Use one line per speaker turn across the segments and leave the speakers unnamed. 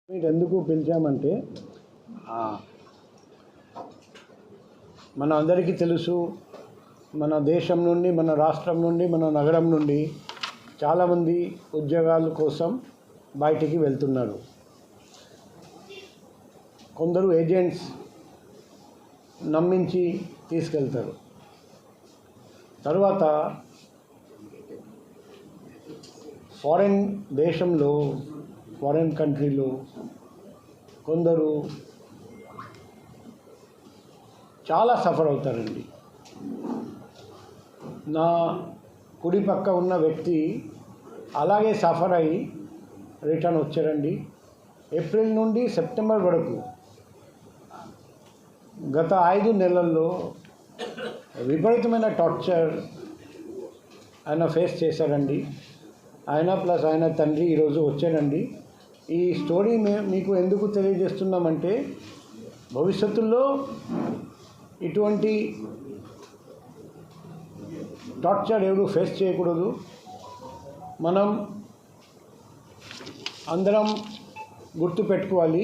మీరు ఎందుకు పిలిచామంటే మన అందరికీ తెలుసు, మన దేశం నుండి, మన రాష్ట్రం నుండి, మన నగరం నుండి చాలామంది ఉద్యోగాల కోసం బయటికి వెళ్తున్నారు. కొందరు ఏజెంట్స్ నమ్మించి తీసుకెళ్తారు. తర్వాత ఫారెన్ దేశంలో, ఫారెన్ కంట్రీలో కొందరు చాలా సఫర్ అవుతారండి. నా కుడి పక్క ఉన్న వ్యక్తి అలాగే సఫర్ అయ్యి రిటర్న్ వచ్చారండి. ఏప్రిల్ నుండి సెప్టెంబర్ వరకు గత 5 నెలల్లో విపరీతమైన టార్చర్ ఆయన ఫేస్ చేశారండి. ఆయన ప్లస్ ఆయన తండ్రి ఈరోజు వచ్చారండి. ఈ స్టోరీ మీకు ఎందుకు తెలియజేస్తున్నామంటే, భవిష్యత్తులో ఇటువంటి టార్చర్ ఎవరు ఫేస్ చేయకూడదు. మనం అందరం గుర్తుపెట్టుకోవాలి,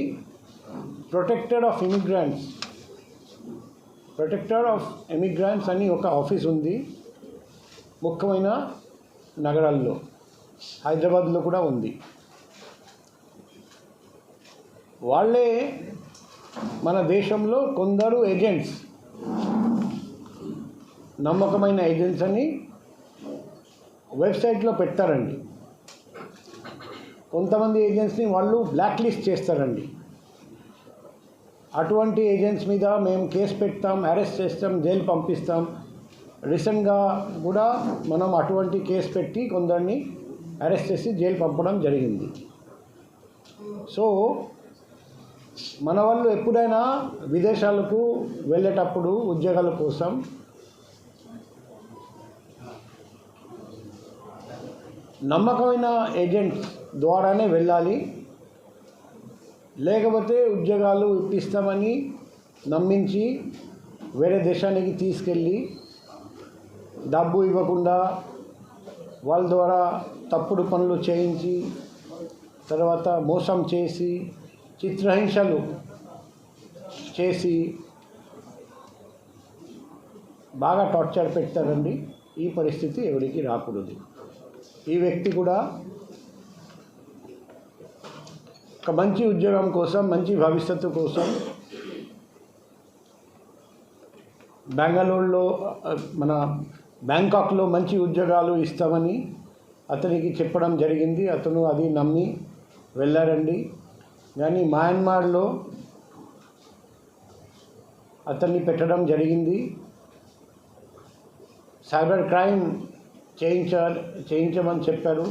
ప్రొటెక్టర్ ఆఫ్ ఇమిగ్రెంట్స్ అని ఒక ఆఫీస్ ఉంది ముఖ్యమైన నగరాల్లో. హైదరాబాద్లో కూడా ఉంది. వాళ్ళే మన దేశంలో కొందరు ఏజెంట్స్, నమ్మకమైన ఏజెంట్స్ అని వెబ్సైట్లో పెడతారండి. కొంతమంది ఏజెంట్స్ని వాళ్ళు బ్లాక్ లిస్ట్ చేస్తారండి. అటువంటి ఏజెంట్స్ మీద మేము కేసు పెడతాం, అరెస్ట్ చేస్తాం, జైలు పంపిస్తాం. రీసెంట్గా కూడా మనం అటువంటి కేసు పెట్టి కొందరిని అరెస్ట్ చేసి జైలు పంపడం జరిగింది. సో మన వాళ్ళు ఎప్పుడైనా విదేశాలకు వెళ్ళేటప్పుడు ఉద్యోగాల కోసం నమ్మకమైన ఏజెంట్స్ ద్వారానే వెళ్ళాలి. లేకపోతే ఉద్యోగాలు ఇప్పిస్తామని నమ్మించి వేరే దేశానికి తీసుకెళ్ళి డబ్బు ఇవ్వకుండా వాళ్ళ ద్వారా తప్పుడు పనులు చేయించి, తర్వాత మోసం చేసి, చిత్రహింసలు చేసి బాగా టార్చర్ పెడతారండి. ఈ పరిస్థితి ఎవరికి రాకూడదు. ఈ వ్యక్తి కూడా ఒక మంచి ఉద్యోగం కోసం, మంచి భవిష్యత్తు కోసం బెంగళూరులో, మన బ్యాంకాక్లో మంచి ఉద్యోగాలు ఇస్తామని అతనికి చెప్పడం జరిగింది. అతను అది నమ్మి వెళ్ళారండి. కానీ మయన్మార్లో అతన్ని పెట్టడం జరిగింది. సైబర్ క్రైమ్ చేయించమని చెప్పారు.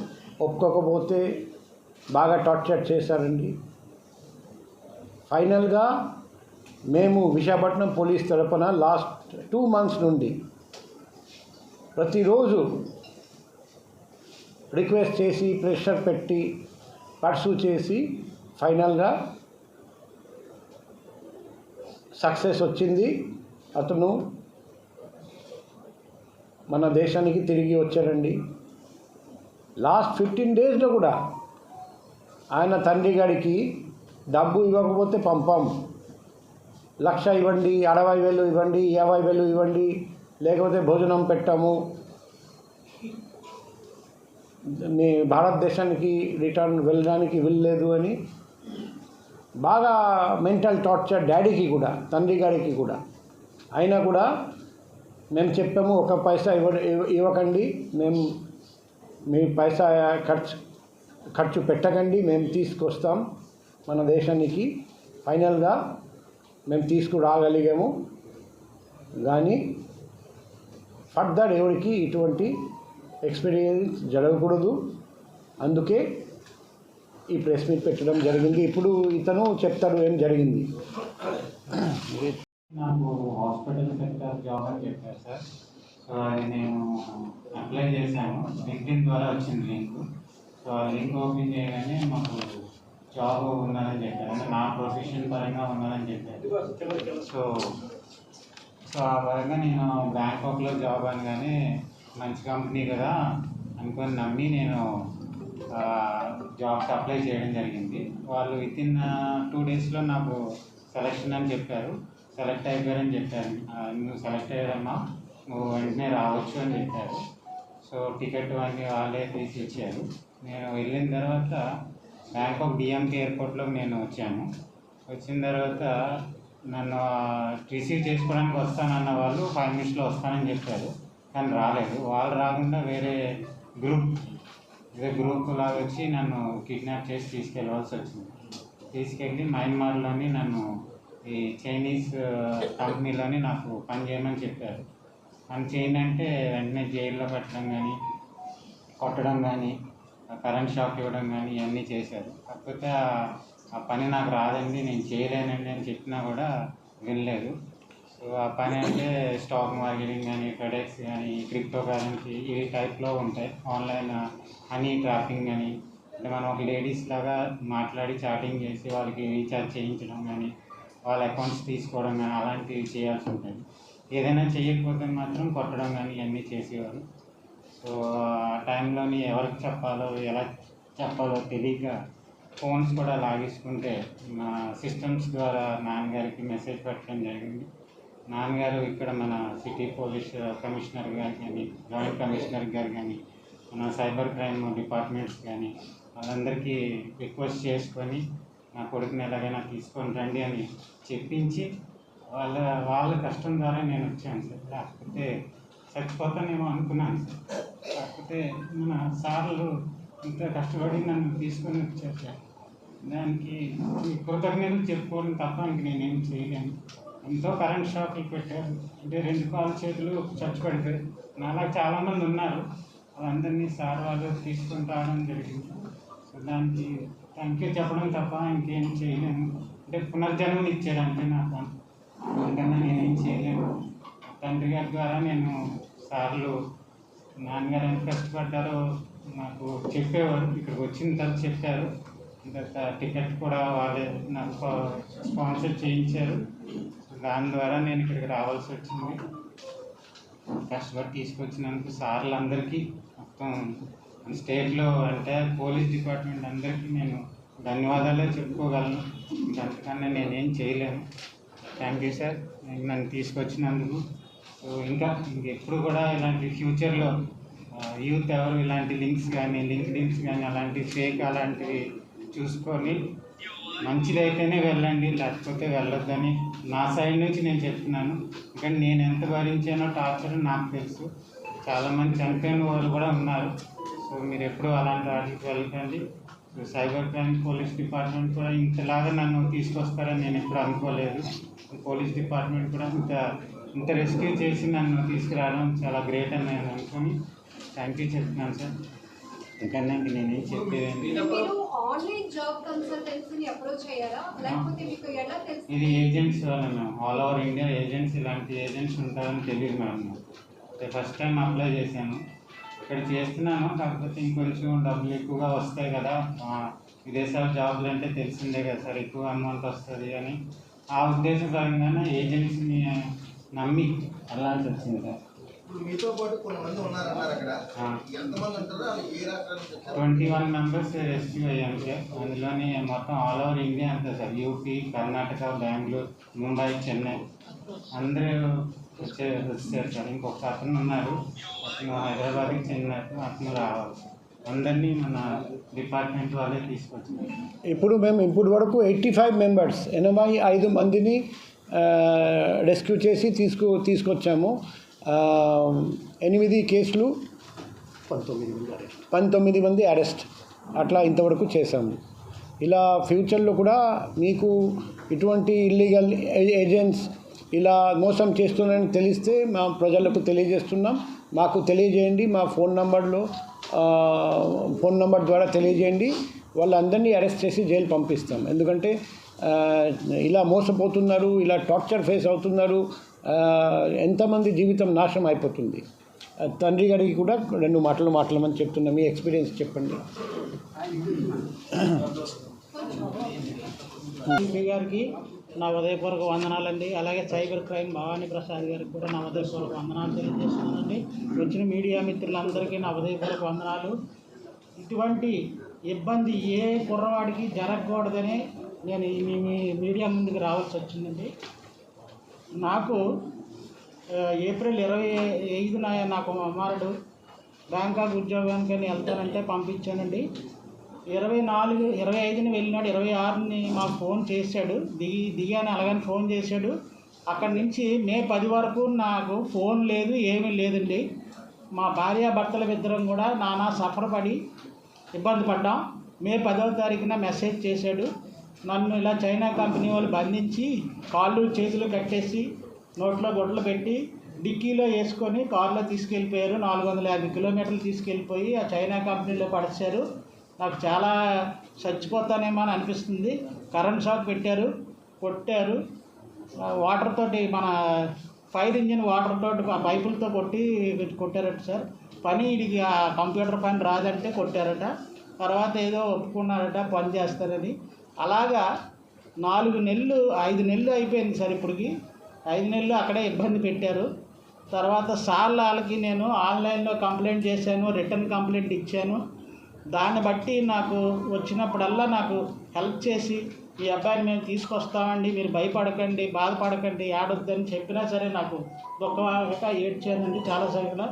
ఒప్పుకోకపోతే బాగా టార్చర్ చేశారండి. ఫైనల్గా మేము విశాఖపట్నం పోలీస్ తరపున లాస్ట్ 2 months నుండి ప్రతిరోజు రిక్వెస్ట్ చేసి, ప్రెషర్ పెట్టి, పర్సూ చేసి ఫైనల్గా సక్సెస్ వచ్చింది. అతను మన దేశానికి తిరిగి వచ్చారండి. లాస్ట్ 15 daysలో కూడా ఆయన తండ్రి గారికి డబ్బు ఇవ్వకపోతే పంపాం, 1,00,000 ఇవ్వండి, 60,000 ఇవ్వండి, 50,000 ఇవ్వండి, లేకపోతే భోజనం పెట్టాము, మీ భారతదేశానికి రిటర్న్ వెళ్ళడానికి వెళ్ళలేదు అని బాగా మెంటల్ టార్చర్ డాడీకి కూడా, తండ్రి గారికి కూడా. అయినా కూడా మేము చెప్పాము, ఒక పైసా ఇవ్వకండి, మేము మీ పైసా ఖర్చు పెట్టకండి, మేము తీసుకొస్తాం మన దేశానికి. ఫైనల్గా మేము తీసుకురాగలిగాము. కానీ ఫర్దర్ ఎవరికి ఇటువంటి ఎక్స్పీరియన్స్ జరగకూడదు. అందుకే ఈ ప్రెస్ మీట్ పెట్టడం జరిగింది. ఇప్పుడు ఇతను చెప్తారు ఏం జరిగింది.
నాకు హాస్పిటల్ సెక్టర్ జాబ్ అని చెప్పారు సార్. సో అది నేను అప్లై చేశాను. లింక్డ్ఇన్ ద్వారా వచ్చింది లింక్. సో ఆ లింక్ ఓపెన్ చేయగానే మాకు జాబ్ ఉన్నదని చెప్పారు. అంటే నా ప్రొఫెషన్ పరంగా ఉన్నదని చెప్పారు. సో ఆ పరంగా నేను బ్యాంకాక్లో జాబ్ అనగానే మంచి కంపెనీ కదా అనుకొని నమ్మి నేను జాబ్కి అప్లై చేయడం జరిగింది. వాళ్ళు వితిన్ 2 డేస్లో నాకు సెలక్షన్ అని చెప్పారు. సెలెక్ట్ అయిపోయారని చెప్పారు. నువ్వు సెలెక్ట్ అయ్యారమ్మా, నువ్వు వెంటనే రావచ్చు అని చెప్పారు. సో టికెట్ అన్నీ వాళ్ళే తీసి ఇచ్చారు. నేను వెళ్ళిన తర్వాత బ్యాంకాక్ డిఎంకే ఎయిర్పోర్ట్లోకి నేను వచ్చాను. వచ్చిన తర్వాత నన్ను రిసీవ్ చేసుకోవడానికి వస్తానన్న వాళ్ళు 5 మినిట్స్లో వస్తానని చెప్పారు, కానీ రాలేదు. వాళ్ళు రాకుండా వేరే గ్రూప్ లాగా వచ్చి నన్ను కిడ్నాప్ చేసి తీసుకెళ్ళవలసి వచ్చింది. తీసుకెళ్ళి మయన్మార్లోని నన్ను ఈ చైనీస్ కంపెనీలోని నాకు పని చేయమని చెప్పారు. పని చేయనంటే వెంటనే జైల్లో పెట్టడం కానీ, కొట్టడం కానీ, కరెంట్ షాక్ ఇవ్వడం కానీ ఇవన్నీ చేశారు. కాకపోతే ఆ పని నాకు రాదండి, నేను చేయలేనండి అని చెప్పినా కూడా వినలేదు. సో ఆ పని అంటే స్టాక్ మార్కెటింగ్ కానీ, ఫెడెక్స్ కానీ, క్రిప్టో కరెన్సీ ఈ టైప్లో ఉంటాయి. ఆన్లైన్ హనీ ట్రాపింగ్ అని, అంటే మనం ఒక లేడీస్ లాగా మాట్లాడి చాటింగ్ చేసి వాళ్ళకి రీఛార్జ్ చేయించడం కానీ, వాళ్ళ అకౌంట్స్ తీసుకోవడం కానీ అలాంటివి చేయాల్సి ఉంటుంది. ఏదైనా చేయకపోతే మాత్రం కొట్టడం కానీ ఇవన్నీ చేసేవారు. సో ఆ టైంలోని ఎవరికి చెప్పాలో ఎలా చెప్పాలో తెలియక ఫోన్స్ కూడా లాగేసుకుంటే మా సిస్టమ్స్ ద్వారా నాన్నగారికి మెసేజ్ పెట్టడం జరిగింది. నాన్నగారు ఇక్కడ మన సిటీ పోలీస్ కమిషనర్ గారు కానీ, జాయింట్ కమిషనర్ గారు కానీ, మన సైబర్ క్రైమ్ డిపార్ట్మెంట్స్ కానీ వాళ్ళందరికీ రిక్వెస్ట్ చేసుకొని నా కొడుకుని ఎలాగైనా తీసుకొని రండి అని చెప్పించి వాళ్ళ కష్టం ద్వారా నేను వచ్చాను సార్. లేకపోతే చచ్చిపోతానేమో అనుకున్నాను సార్. కాకపోతే మన సార్లు ఇంత కష్టపడి నన్ను తీసుకొని వచ్చారు సార్. దానికి కృతజ్ఞతలు చెప్పుకోవడం తప్ప ఇంక నేనేం చేయలేను. ఎంతో కరెంట్ షాక్లు పెట్టారు, అంటే 2 కాలు చేతులు చచ్చిపడిపోయారు. నాలా చాలామంది ఉన్నారు, వాళ్ళందరినీ సార్ వాళ్ళు తీసుకొని రావడం జరిగింది. సో దానికి థ్యాంక్ యూ చెప్పడం తప్ప ఇంకేం చేయలేను. అంటే పునర్జన్మని ఇచ్చాడు అంటే నాకు, అందుకన్నా నేనేం చేయలేను. తండ్రి గారి ద్వారా నేను సార్లు నాన్నగారు ఎంత కష్టపడ్డారో నాకు చెప్పేవారు. ఇక్కడికి వచ్చిన తర్వాత చెప్పారు. ఇంకా టికెట్ కూడా వాళ్ళే నాకు స్పాన్సర్ చేయించారు. దాని ద్వారా నేను ఇక్కడికి రావాల్సి వచ్చింది. కష్టపడి తీసుకొచ్చినందుకు సార్లందరికీ, మొత్తం స్టేట్లో అంటే పోలీస్ డిపార్ట్మెంట్ అందరికీ నేను ధన్యవాదాలే చెప్పుకోగలను. అంతకన్నా నేనేం చేయలేను. థ్యాంక్ యూ సార్ నన్ను తీసుకొచ్చినందుకు. సో ఇంకెప్పుడు కూడా ఇలాంటి ఫ్యూచర్లో యూత్ ఎవరు ఇలాంటి లింక్స్ కానీ అలాంటి ఫేక్ అలాంటివి చూసుకొని మంచిదైతేనే వెళ్ళండి, లేకపోతే వెళ్ళొద్దని నా సైడ్ నుంచి నేను చెప్తున్నాను. ఎందుకంటే నేను ఎంత భరించానో టార్చర్ నాకు తెలుసు. చాలామంది చనిపోయిన వాళ్ళు కూడా ఉన్నారు. సో మీరు ఎప్పుడూ అలాంటి వాటికి వెళ్ళకండి. So cyber crime police department కూడా ఇంతలాగా నన్ను తీసుకొస్తారని నేను ఎప్పుడు అనుకోలేదు. పోలీస్ డిపార్ట్మెంట్ కూడా ఇంత రెస్క్యూ చేసి నన్ను తీసుకురావడం చాలా గ్రేట్ అని నేను అనుకుని థ్యాంక్ యూ చెప్తున్నాను సార్. ఇంకన్నా నేనేం చెప్పేది, ఇది ఏజెంట్స్ వల్ల మేము ఆల్ ఓవర్ ఇండియా ఏజెంట్స్, ఇలాంటి ఏజెంట్స్ ఉంటారని తెలియదు మేడం. ఫస్ట్ టైం అప్లై చేశాను, ఇక్కడ చేస్తున్నాను. కాకపోతే ఇంకొంచెం డబ్బులు ఎక్కువగా వస్తాయి కదా, విదేశాల జాబ్లు అంటే తెలిసిందే కదా సార్, ఎక్కువ అమౌంట్ వస్తుంది అని ఆ ఉద్దేశపరంగానే ఏజెంట్స్ని నమ్మి వెళ్ళాల్సి వచ్చింది సార్. 21 మెంబర్స్ రెస్క్యూ అయ్యాం సార్. అందులోని మొత్తం ఆల్ ఓవర్ ఇండియా అంతా సార్, యూపీ, కర్ణాటక, బెంగళూరు, ముంబై, చెన్నై అందరూ వచ్చారు సార్. ఇంకొక అతను ఉన్నారు, అతను హైదరాబాద్కి చెందినట్టు, అతను రావాలి. అందరినీ మన డిపార్ట్మెంట్ వాళ్ళే తీసుకొచ్చారు.
ఇప్పుడు మేము ఇప్పటి వరకు 85 మెంబర్స్ 85 మందిని రెస్క్యూ చేసి తీసుకొచ్చాము. 8 కేసులు, 19 మంది అరెస్ట్ అట్లా ఇంతవరకు చేశాము. ఇలా ఫ్యూచర్లో కూడా మీకు ఇటువంటి ఇల్లీగల్ ఏజెంట్స్ ఇలా మోసం చేస్తున్నారని తెలిస్తే మా ప్రజలకు తెలియజేస్తున్నాం. మాకు తెలియజేయండి, మా ఫోన్ నంబర్ ద్వారా తెలియజేయండి. వాళ్ళందరినీ అరెస్ట్ చేసి జైలు పంపిస్తాం. ఎందుకంటే ఇలా మోసపోతున్నారు, ఇలా టార్చర్ ఫేస్ అవుతున్నారు, ఎంతమంది జీవితం నాశనం అయిపోతుంది. తండ్రి గారికి కూడా 2 మాటలు మాట్లాడమని చెప్తున్నా. మీ ఎక్స్పీరియన్స్ చెప్పండి.
గారికి నా ఉదయపూర్వక వందనాలండి. అలాగే సైబర్ క్రైమ్ భవానీ ప్రసాద్ గారికి కూడా నా ఉదయపూర్వక వందనాలు తెలియజేస్తున్నానండి. వచ్చిన మీడియా మిత్రులందరికీ నా ఉదయపూర్వక వందనాలు. ఇటువంటి ఇబ్బంది ఏ కుర్రవాడికి జరగకూడదని నేను మీ మీడియా ముందుకు రావాల్సి వచ్చిందండి. నాకు ఏప్రిల్ 25న నాకు మా కుమారుడు బ్యాంకాక్ ఉద్యోగానికని వెళ్తానంటే పంపించానండి. 25ని వెళ్ళినాడు. 26ని మాకు ఫోన్ చేశాడు. దిగాను అలాగని ఫోన్ చేశాడు. అక్కడి నుంచి మే 10 వరకు నాకు ఫోన్ లేదు, ఏమీ లేదండి. మా భార్యాభర్తల ఇద్దరం కూడా నానా సఫరపడి ఇబ్బంది పడ్డాం. మే 10వ తారీఖున మెసేజ్ చేశాడు. నన్ను ఇలా చైనా కంపెనీ వాళ్ళు బంధించి కాళ్ళు చేతులు కట్టేసి నోట్లో గొడ్డలు పెట్టి డిక్కీలో వేసుకొని కారులో తీసుకెళ్ళిపోయారు. 450 కిలోమీటర్లు తీసుకెళ్ళిపోయి ఆ చైనా కంపెనీలో పడిచారు. నాకు చాలా చచ్చిపోతానేమో అని అనిపిస్తుంది. కరెంట్ షాక్ పెట్టారు, కొట్టారు. వాటర్ తోటి మన ఫైర్ ఇంజిన్ వాటర్ తోటి పైపులతో కొట్టారట సార్. పని వీడికి ఆ కంప్యూటర్ పని రాదంటే కొట్టారట. తర్వాత ఏదో ఒప్పుకున్నారట పని చేస్తారని. అలాగా 4 నెలలు 5 నెలలు అయిపోయింది సార్. ఇప్పటికి 5 నెలలు అక్కడే ఇబ్బంది పెట్టారు. తర్వాత వాళ్ళకి నేను ఆన్లైన్లో కంప్లైంట్ చేశాను, రిటర్న్ కంప్లైంట్ ఇచ్చాను. దాన్ని బట్టి నాకు వచ్చినప్పుడల్లా నాకు హెల్ప్ చేసి ఈ అబ్బాయిని మేము తీసుకొస్తామండి, మీరు భయపడకండి, బాధపడకండి, ఏడొద్దని చెప్పినా సరే నాకు దుఃఖంగా ఏడ్చానండి చాలాసార్లు.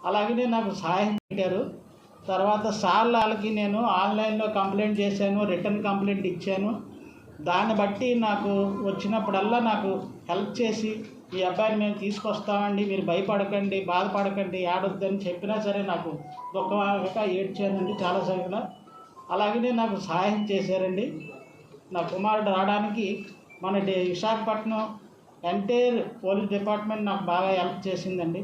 అలాగనే నాకు సహాయం పెట్టారు. తర్వాత వాళ్ళకి నేను ఆన్లైన్లో కంప్లైంట్ చేశాను, రిటర్న్ కంప్లైంట్ ఇచ్చాను. దాన్ని బట్టి నాకు వచ్చినప్పుడల్లా నాకు హెల్ప్ చేసి ఈ అబ్బాయిని మేము తీసుకొస్తామండి, మీరు భయపడకండి, బాధపడకండి, ఏడొద్దని చెప్పినా సరే నాకు దుఃఖంగా ఏడ్చానండి చాలాసార్లు. అలాగనే నాకు సహాయం చేశారండి. నా కుమారుడు రావడానికి మన విశాఖపట్నం ఎంటైర్ పోలీస్ డిపార్ట్మెంట్ నాకు బాగా హెల్ప్ చేసిందండి.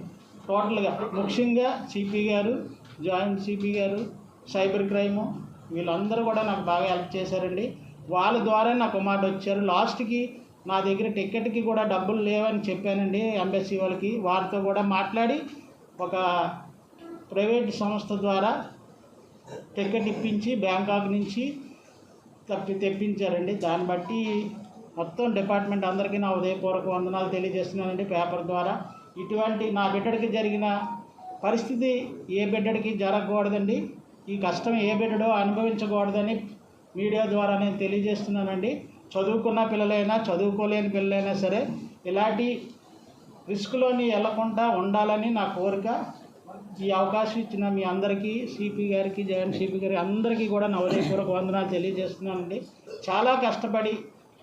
టోటల్గా ముఖ్యంగా సిపి గారు, జాయింట్ సిపి గారు, సైబర్ క్రైము వీళ్ళందరూ కూడా నాకు బాగా హెల్ప్ చేశారండి. వాళ్ళ ద్వారా నా కుమారుడు వచ్చారు. లాస్ట్కి నా దగ్గర టికెట్కి కూడా డబ్బులు లేవని చెప్పానండి ఎంబసీ వాళ్ళకి. వారితో కూడా మాట్లాడి ఒక ప్రైవేట్ సంస్థ ద్వారా టికెట్ ఇప్పించి బ్యాంకాక్ నుంచి తెప్పించారండి. దాన్ని బట్టి మొత్తం డిపార్ట్మెంట్ అందరికీ నా ఉదయపూర్వక వందనాలు తెలియజేస్తున్నానండి పేపర్ ద్వారా. ఇటువంటి నా బిడ్డడికి జరిగిన పరిస్థితి ఏ బిడ్డడికి జరగకూడదండి. ఈ కష్టం ఏ బిడ్డడో అనుభవించకూడదని మీడియా ద్వారా నేను తెలియజేస్తున్నానండి. చదువుకున్న పిల్లలైనా చదువుకోలేని పిల్లలైనా సరే ఇలాంటి రిస్క్లోని వెళ్లకుండా ఉండాలని నా కోరిక. ఈ అవకాశం ఇచ్చిన మీ అందరికీ, సిపి గారికి, జాయింట్ సిపి గారికి అందరికీ కూడా నా ఉదయపూర్వక వందనాలు తెలియజేస్తున్నానండి. చాలా కష్టపడి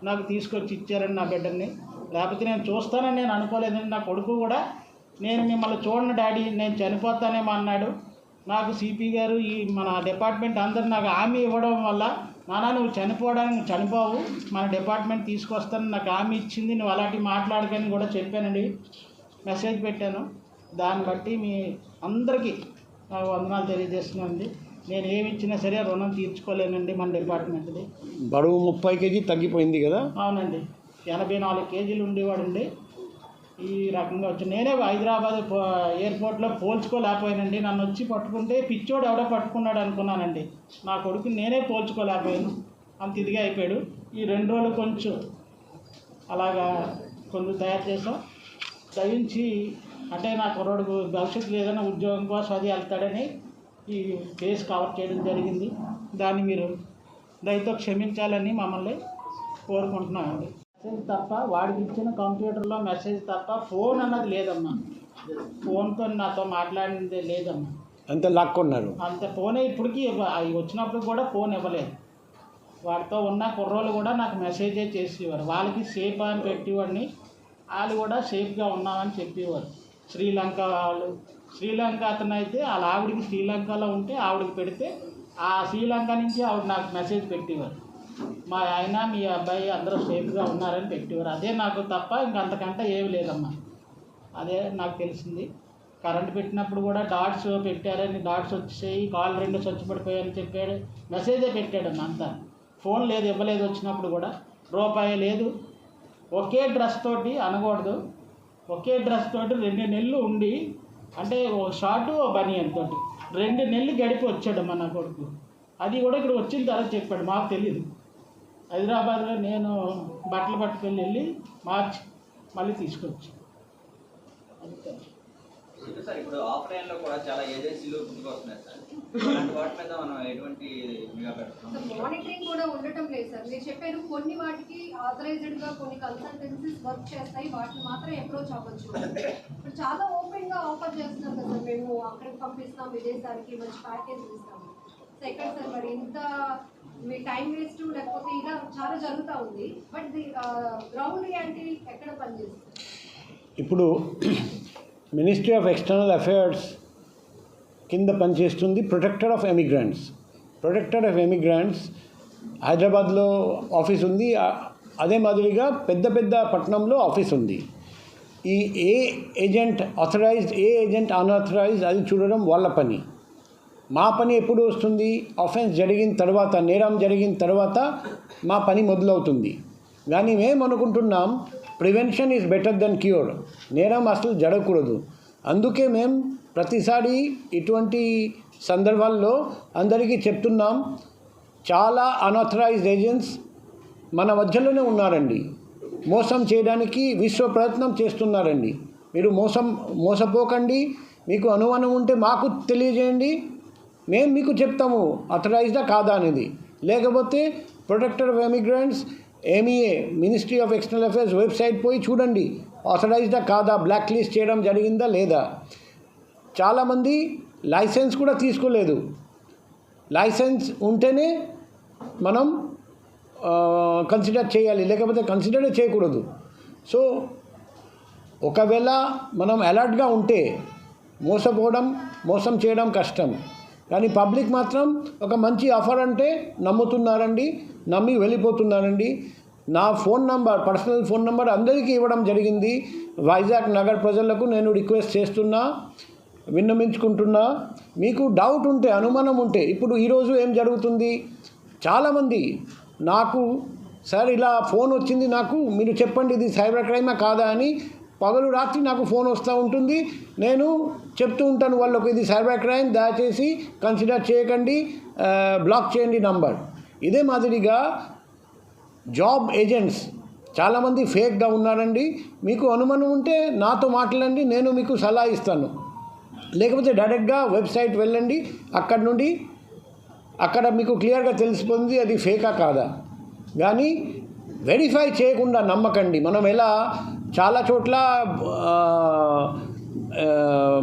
నాకు తీసుకొచ్చి ఇచ్చారండి నా బిడ్డని. లేకపోతే నేను చూస్తానని నేను అనుకోలేదండి. నా కొడుకు కూడా నేను మిమ్మల్ని చూడను డాడీ, నేను చనిపోతానేమో అన్నాడు. నాకు సిపి గారు ఈ మన డిపార్ట్మెంట్ అందరు నాకు హామీ ఇవ్వడం వల్ల, నాన్న నువ్వు చనిపోవడానికి చనిపోవు, మన డిపార్ట్మెంట్ తీసుకొస్తాను నాకు హామీ ఇచ్చింది, నువ్వు అలాంటివి మాట్లాడకని కూడా చెప్పానండి, మెసేజ్ పెట్టాను. దాన్ని బట్టి మీ అందరికీ వందనాలు తెలియజేస్తున్నానండి. నేను ఏమి ఇచ్చినా సరే రుణం తీర్చుకోలేనండి మన డిపార్ట్మెంట్ది.
బరువు 30 కేజీ తగ్గిపోయింది కదా?
అవునండి, 84 కేజీలు ఉండేవాడండి. ఈ రకంగా వచ్చి నేనే హైదరాబాద్ ఎయిర్పోర్ట్లో పోల్చుకోలేకపోయానండి. నన్ను వచ్చి పట్టుకుంటే పిచ్చోడు ఎవడో పట్టుకున్నాడు అనుకున్నానండి. నా కొడుకు నేనే పోల్చుకోలేకపోయాను, అంత ఇదిగా అయిపోయాడు. ఈ 2 రోజులు కొంచెం అలాగా కొంచెం తయారు చేసాం. దయించి అంటే నా కుర్రోడుకు భవిష్యత్తులో ఏదైనా ఉద్యోగం కోసం అది వెళ్తాడని ఈ కేసు కవర్ చేయడం జరిగింది. దాన్ని మీరు దయతో క్షమించాలని మమ్మల్ని కోరుకుంటున్నామండి. మెసేజ్ తప్ప వాడికి ఇచ్చిన కంప్యూటర్లో మెసేజ్ తప్ప ఫోన్ అన్నది లేదమ్మా. ఫోన్తో నాతో మాట్లాడిందే లేదమ్మా.
అంత లాక్కున్నారు.
అంత ఫోనే ఇప్పటికీ వచ్చినప్పుడు కూడా ఫోన్ ఇవ్వలేదు. వాడితో ఉన్న కుర్రోళ్ళు కూడా నాకు మెసేజే చేసేవారు. వాళ్ళకి సేఫ్ అని పెట్టేవాడిని, వాళ్ళు కూడా సేఫ్గా ఉన్నామని చెప్పేవారు. శ్రీలంక వాళ్ళు, శ్రీలంక అతను అయితే వాళ్ళ ఆవిడికి శ్రీలంకలో ఉంటే ఆవిడకి పెడితే ఆ శ్రీలంక నుంచి ఆవిడ నాకు మెసేజ్ పెట్టేవారు. మా ఆయన మీ అబ్బాయి అందరూ సేఫ్గా ఉన్నారని పెట్టేవారు. అదే నాకు తప్ప ఇంకంతకంటే ఏమి లేదమ్మా. అదే నాకు తెలిసింది. కరెంట్ పెట్టినప్పుడు కూడా డాట్స్ పెట్టారని, డాట్స్ వచ్చేసాయి, కాల్ 2 స్వచ్ఛపడిపోయాయని చెప్పాడు, మెసేజే పెట్టాడమ్మా. అంతా ఫోన్ లేదు, ఇవ్వలేదు. వచ్చినప్పుడు కూడా రూపాయి లేదు. ఒకే డ్రెస్ తోటి అనకూడదు, ఒకే డ్రెస్ తోటి 2 నెలలు ఉండి, అంటే ఓ షార్టు ఓ బనియన్ తోటి 2 నెలలు గడిపి వచ్చాడమ్మా నా కొడుకు. అది కూడా ఇక్కడ వచ్చిన తర్వాత చెప్పాడు, మాకు తెలియదు. హైదరాబాద్లో నేను బట్టలు పట్టుకొని వెళ్ళి మార్చి మళ్ళీ తీసుకొచ్చి.
సార్ ఇప్పుడు ఆఫ్లైన్ లో కూడా చాలా ఏజెన్సీలు పుట్టుకొస్తున్నాయి సార్. అలాంటి వాటి మీద మనం ఎటువంటి నిఘా పెడతాం?
మానిటరింగ్ కూడా ఉండటం లేదు సార్. మీరు చెప్పారు కొన్ని వాటికి ఆథరైజ్డ్ గా కొన్ని కన్సల్టెన్సీస్ వర్క్ చేస్తాయి, వాటిని మాత్రం అప్రోచ్ అవ్వచ్చు. ఇప్పుడు చాలా ఓపెన్ గా ఆఫర్ చేస్తున్నాం కదా సార్, మేము అక్కడికి పంపిస్తాం, విదేశాలకి మంచి ప్యాకేజ్ ఇస్తాము. సో ఎక్కడ సార్ మరి ఇంత మీ టైం వేస్ట్ లేకపోతే ఇలా చాలా జరుగుతూ ఉంది, బట్ ది గ్రౌండ్ రియాలిటీ ఎక్కడ పనిచేస్తుంది?
ఇప్పుడు మినిస్ట్రీ ఆఫ్ ఎక్స్టర్నల్ అఫైర్స్ కింద పనిచేస్తుంది protector of emigrants. Protector of emigrants హైదరాబాద్లో ఆఫీస్ ఉంది, అదే మాదిరిగా పెద్ద పెద్ద పట్టణంలో ఆఫీస్ ఉంది. ఈ ఏ ఏజెంట్ ఆథరైజ్డ్, ఏ ఏజెంట్ అన్ఆథరైజ్డ్, అది చూడడం వాళ్ళ పని. మా పని ఎప్పుడు వస్తుంది? ఆఫెన్స్ జరిగిన తర్వాత, నేరం జరిగిన తర్వాత మా పని మొదలవుతుంది. కానీ మేము అనుకుంటున్నాం prevention is better than cure. నేరం అసలు జరగకూడదు. అందుకే మేము ప్రతిసారి ఇటువంటి సందర్భాల్లో అందరికీ చెప్తున్నాం, చాలా అన్ఆథరైజ్డ్ ఏజెంట్స్ మన మధ్యలోనే ఉన్నారండి. మోసం చేయడానికి విశ్వ ప్రయత్నం చేస్తున్నారండి. మీరు మోసపోకండి. మీకు అనుమానం ఉంటే మాకు తెలియజేయండి, మేము మీకు చెప్తాము ఆథరైజ్డా కాదా అనేది. లేకపోతే protector of emigrants MEA ministry of external affairs website పోయి చూడండి, ఆథరైజ్డా కాదా, బ్లాక్ లిస్ట్ చేయడం జరిగిందా లేదా. చాలామంది లైసెన్స్ కూడా తీసుకోలేదు. లైసెన్స్ ఉంటేనే మనం కన్సిడర్ చేయాలి, లేకపోతే కన్సిడర్ చేయకూడదు. సో ఒకవేళ మనం అలర్ట్గా ఉంటే మోసం చేయడం కష్టం. కానీ పబ్లిక్ మాత్రం ఒక మంచి ఆఫర్ అంటే నమ్ముతున్నారండి, నమ్మి వెళ్ళిపోతున్నారండి. నా phone number, personal phone number అందరికీ ఇవ్వడం జరిగింది. వైజాగ్ నగర ప్రజలకు నేను రిక్వెస్ట్ చేస్తున్నా, విన్నవించుకుంటున్నా, మీకు డౌట్ ఉంటే, అనుమానం ఉంటే. ఇప్పుడు ఈరోజు ఏం జరుగుతుంది, చాలామంది నాకు సార్ ఇలా ఫోన్ వచ్చింది నాకు, మీరు చెప్పండి ఇది సైబర్ క్రైమా కాదా అని పగలు రాత్రి నాకు ఫోన్ వస్తూ ఉంటుంది. నేను చెప్తూ ఉంటాను వాళ్ళకు, ఇది సైబర్ క్రైమ్, దయచేసి కన్సిడర్ చేయకండి, బ్లాక్ చేయండి నంబర్. ఇదే మాదిరిగా జాబ్ ఏజెంట్స్ చాలామంది ఫేక్గా ఉన్నారండి. మీకు అనుమానం ఉంటే నాతో మాట్లాడండి, నేను మీకు సలహా ఇస్తాను. లేకపోతే డైరెక్ట్గా వెబ్సైట్ వెళ్ళండి, అక్కడ మీకు క్లియర్గా తెలిసిపోతుంది అది ఫేకా కాదా. కానీ వెరిఫై చేయకుండా నమ్మకండి. మనం ఎలా చాలా చోట్ల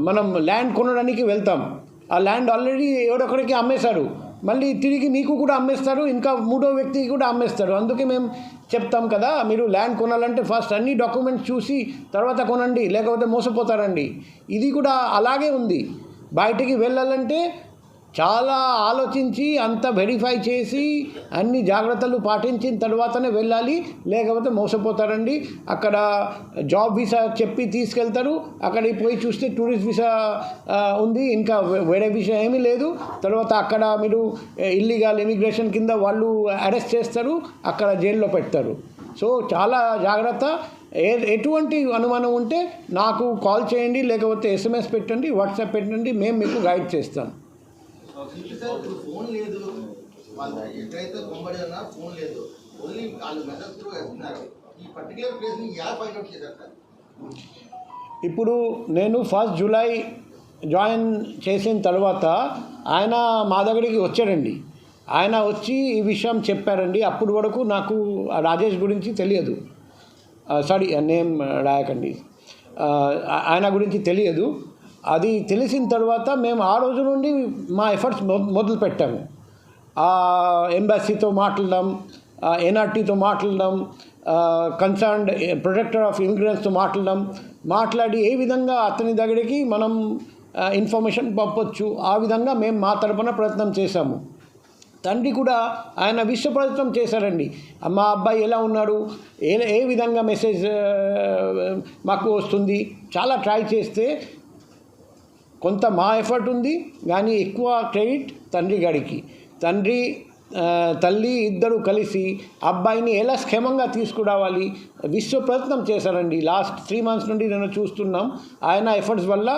మనం ల్యాండ్ కొనడానికి వెళ్తాం, ఆ ల్యాండ్ ఆల్రెడీ ఎవరొకరికి అమ్మేశారు, మళ్ళీ తిరిగి మీకు కూడా అమ్మేస్తారు, ఇంకా మూడో వ్యక్తికి కూడా అమ్మేస్తారు. అందుకే మేము చెప్తాం కదా, మీరు ల్యాండ్ కొనాలంటే ఫస్ట్ అన్ని డాక్యుమెంట్స్ చూసి తర్వాత కొనండి, లేకపోతే మోసపోతారండి. ఇది కూడా అలాగే ఉంది. బయటికి వెళ్ళాలంటే చాలా ఆలోచించి అంత వెరిఫై చేసి అన్ని జాగ్రత్తలు పాటించిన తర్వాతనే వెళ్ళాలి, లేకపోతే మోసపోతారండి. అక్కడ జాబ్ వీసా చెప్పి తీసుకెళ్తారు, అక్కడికి పోయి చూస్తే టూరిస్ట్ వీసా ఉంది, ఇంకా వేరే వీసా ఏమీ లేదు. తర్వాత అక్కడ మీరు ఇల్లీగల్ ఇమిగ్రేషన్ కింద వాళ్ళు అరెస్ట్ చేస్తారు, అక్కడ జైల్లో పెడతారు. సో చాలా జాగ్రత్త. ఎటువంటి అనుమానం ఉంటే నాకు కాల్ చేయండి, లేకపోతే SMS పెట్టండి, వాట్సాప్ పెట్టండి, మేము మీకు గైడ్ చేస్తాం.
ఫోన్ లేదు, వాళ్ళ ఎక్కడైతే కొంబడి ఉన్నా ఫోన్ లేదు, ఓన్లీ వాళ్ళు మెసేజ్ త్రూ వేస్తున్నారు. ఈ పర్టికులర్ ప్లేస్ని ఎలా ఫైండ్ అవుట్ చేశారు సార్?
ఇప్పుడు నేను 1 జూలై జాయిన్ చేసిన తర్వాత ఆయన మా దగ్గరికి వచ్చారండి. ఆయన వచ్చి ఈ విషయం చెప్పారండి. అప్పటి వరకు నాకు రాజేష్ గురించి తెలియదు, సారీ నేమ్ రాయకండి, ఆయన గురించి తెలియదు. అది తెలిసిన తర్వాత మేము ఆ రోజు నుండి మా ఎఫర్ట్స్ మొదలు పెట్టాము. ఎంబసీతో మాట్లాడడం, NRTతో మాట్లాడడం, కన్సర్న్డ్ ప్రొటెక్టర్ ఆఫ్ ఇమిగ్రెంట్స్తో మాట్లాడి ఏ విధంగా అతని దగ్గరికి మనం ఇన్ఫర్మేషన్ పంపొచ్చు, ఆ విధంగా మేము మా తరపున ప్రయత్నం చేశాము. తండ్రి కూడా ఆయన విశ్వ ప్రయత్నం చేశారండి. మా అబ్బాయి ఎలా ఉన్నాడు, ఏ విధంగా మెసేజ్ మాకు వస్తుంది, చాలా ట్రై చేస్తే కొంత మా ఎఫర్ట్ ఉంది, కానీ ఎక్కువ క్రెడిట్ తండ్రి గారికి. తండ్రి తల్లి ఇద్దరు కలిసి అబ్బాయిని ఎలా క్షేమంగా తీసుకురావాలి విశ్వ ప్రయత్నం చేశారండి. లాస్ట్ 3 months నుండి నేను చూస్తున్నాం. ఆయన ఎఫర్ట్స్ వల్ల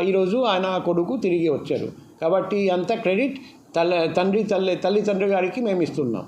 ఈరోజు ఆయన కొడుకు తిరిగి వచ్చారు. కాబట్టి అంత క్రెడిట్ తల్లిదండ్రి గారికి మేము ఇస్తున్నాం.